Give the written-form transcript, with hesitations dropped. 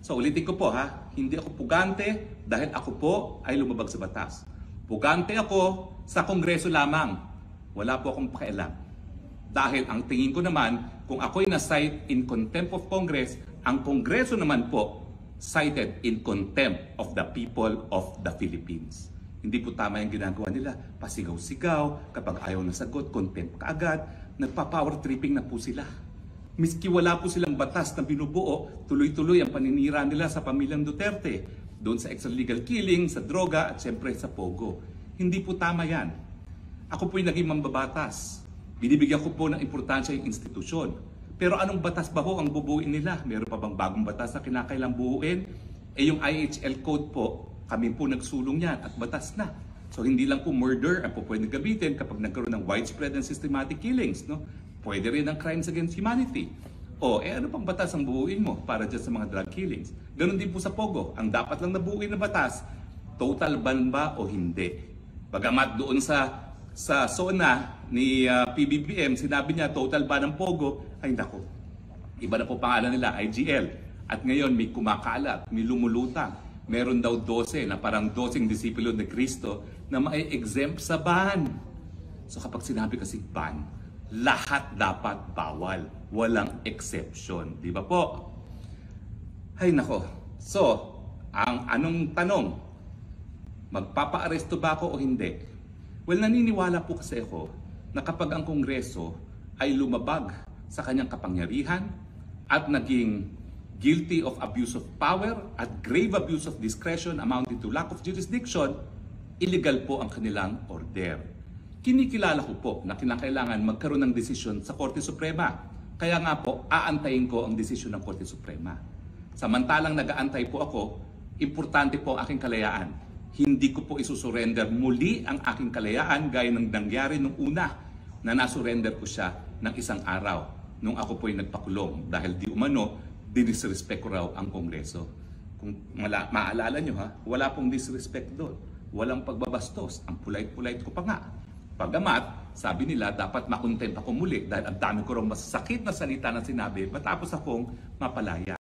So ulitin ko po ha, hindi ako pugante dahil ako po ay lumabag sa batas. Pugante ako sa Kongreso lamang. Wala po akong pakialam. Dahil ang tingin ko naman, kung ako'y na-cite in contempt of Congress, ang Kongreso naman po cited in contempt of the people of the Philippines. Hindi po tama yung ginagawa nila. Pasigaw-sigaw, kapag ayaw na sagot, contempt kaagad. Nagpa-power tripping na po sila. Miski wala po silang batas na binubuo, tuloy-tuloy ang paninira nila sa pamilyang Duterte. Doon sa extralegal killing, sa droga, at siyempre sa pogo. Hindi po tama yan. Ako po'y naging mambabatas. Binibigyan ko po ng importansya yung institusyon. Pero anong batas ba ho ang bubuuin nila? Meron pa bang bagong batas na kinakailang buuin? Yung IHL code po, kami po nagsulong yan at batas na. So hindi lang po murder ang po pwede gamitin kapag nagkaroon ng widespread and systematic killings. No? Pwede rin ang crimes against humanity. Ano pang batas ang buuin mo para dyan sa mga drug killings? Ganon din po sa Pogo. Ang dapat lang nabuuin na batas, total ban ba o hindi? Bagamat doon sa SONA ni PBBM, sinabi niya total ban ng Pogo, ay nako. Iba na po pangalan nila, IGL. At ngayon may kumakalat, may lumulutang. Meron daw 12 na parang 12 disipulo ni Cristo na mai-exempt sa ban. So kapag sinabi kasi ban, lahat dapat bawal. Walang exception. Di ba po? Ay nako. So, ang anong tanong? Magpapa-aresto ba ako o hindi? Well, naniniwala po kasi ako na kapag ang Kongreso ay lumabag sa kanyang kapangyarihan at naging guilty of abuse of power at grave abuse of discretion amounting to lack of jurisdiction, illegal po ang kanilang order. Kinikilala ko po na kinakailangan magkaroon ng desisyon sa Korte Suprema. Kaya nga po, aantayin ko ang desisyon ng Korte Suprema. Samantalang nag-aantay po ako, importante po ang aking kalayaan. Hindi ko po isusurrender muli ang aking kalayaan gaya ng nangyari nung una na nasurrender ko siya ng isang araw nung ako po'y nagpakulong dahil di umano, dinisrespect ko raw ang Kongreso. Kung maalala nyo ha, wala pong disrespect doon. Walang pagbabastos. Ang polite-polite ko pa nga. Pagamat, sabi nila, dapat makontent ako muli dahil ang dami ko raw masasakit na salita na sinabi matapos akong mapalaya.